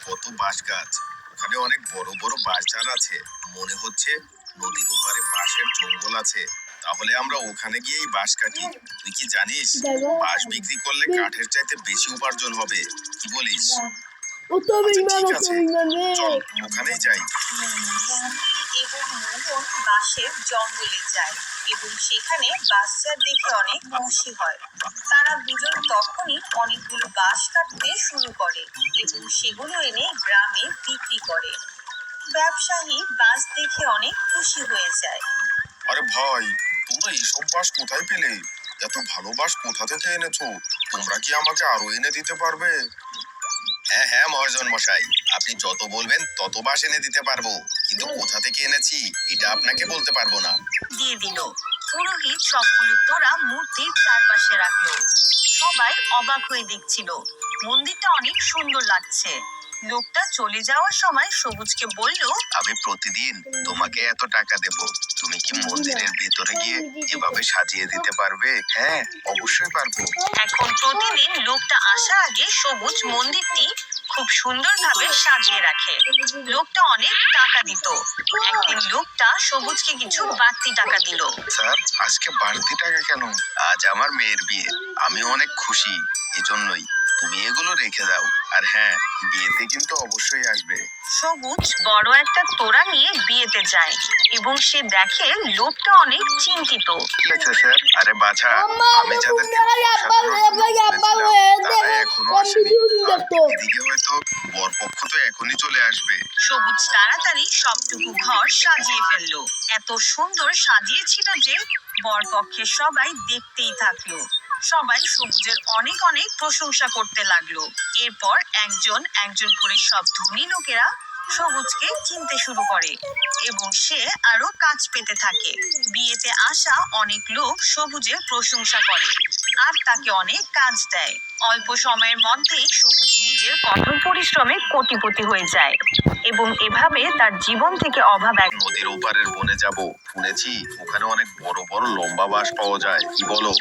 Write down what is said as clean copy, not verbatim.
কত বাঁশ গাছ, ওখানে অনেক বড় বড় বাঁশঝাড় আছে। মনে হচ্ছে নদীর ওপারে বাঁশের জঙ্গল আছে। তাহলে আমরা ওখানে গিয়েই বাঁশ কাটি। তুই কি জানিস বাঁশ বিক্রি করলে কাঠের চাইতে বেশি উপার্জন হবে? কি বলিস? আচ্ছা ঠিক আছে, চল ওখানেই যাই। এবং মোহন বাঁশের জঙ্গলে যায় এবং সেখানে বাঁশঝাড় দেখে অনেক খুশি হয়। তারা দুজন তখনই অনেকগুলো বাঁশ কাটতে শুরু করে এবং সেগুলো এনে গ্রামে বিক্রি করে। ব্যবসায়ী বাঁশ দেখে অনেক খুশি হয়ে যায়। আরে ভাই, তোমরা এইসব বাঁশ কোথায় পেলে? এত ভালো বাঁশ কোথা থেকে এনেছো? তোমরা কি আমাকে আরো এনে দিতে পারবে? হ্যাঁ হ্যাঁ মহাজন মশাই, আপনি যত বলবেন তত বাঁশ এনে দিতে পারবো, কিন্তু কোথা থেকে এনেছি এটা আপনাকে বলতে পারবো না। দিয়ে দিল। পুরোহিত সবগুলো তোড়া মূর্তির চারপাশে রাখলো। সবাই অবাক হয়ে দেখছিল। মন্দিরটা অনেক সুন্দর লাগছে। লোকটা চলে যাওয়ার সময় সবুজকে বলল, আমি প্রতিদিন তোমাকে এত টাকা দেব, তুমি কি মন্দিরের ভিতরে গিয়ে এভাবে সাজিয়ে দিতে পারবে? হ্যাঁ অবশ্যই পারবো। এখন প্রতিদিন লোকটা আসার আগে সবুজ মন্দিরটি খুব সুন্দরভাবে সাজিয়ে রাখে। লোকটা অনেক টাকা দিত। একদিন লোকটা সবুজকে কিছু বাড়তি টাকা দিল। স্যার, আজকে বাড়তি টাকা কেন? আজ আমার মেয়ের বিয়ে, আমি অনেক খুশি, এজন্যই। তুমি এগুলো রেখে দাও, আর হ্যাঁ, বিয়েতে কিন্তু অবশ্যই আসবে। সবুজ বড় একটা তোড়া নিয়ে বিয়েতে যায় এবং সে দেখে লোকটা অনেক চিন্তিত। ঠিক আছে স্যার। আরে বাছা, আমি যাদেরকে তারা এখনো আসেনি। এদিকে হয়তো বরপক্ষ তো এখনই চলে আসবে। সবুজ তাড়াতাড়ি সবটুকু ঘর সাজিয়ে ফেললো। এত সুন্দর সাজিয়েছিল যে বরপক্ষের সবাই দেখতেই থাকলো। সবাই সবুজের অনেক অনেক প্রশংসা করতে লাগলো। এরপর একজন একজন করে সব ধনী লোকেরা সবুজকে চিনতে শুরু করে এবং সে আরো কাজ পেতে থাকে। বিয়েতে আসা অনেক লোক সবুজের প্রশংসা করে আর তাকে অনেক কাজ দেয়। অল্প সময়ের মধ্যেই সবুজ নিজের কঠোর পরিশ্রমে কোটিপতি হয়ে যায় এবং এভাবে তার জীবন থেকে অভাব নদীর ওপারের বনে যাব, শুনেছি ওখানে অনেক বড় বড় লম্বা বাঁশ পাওয়া যায়, কি বলো?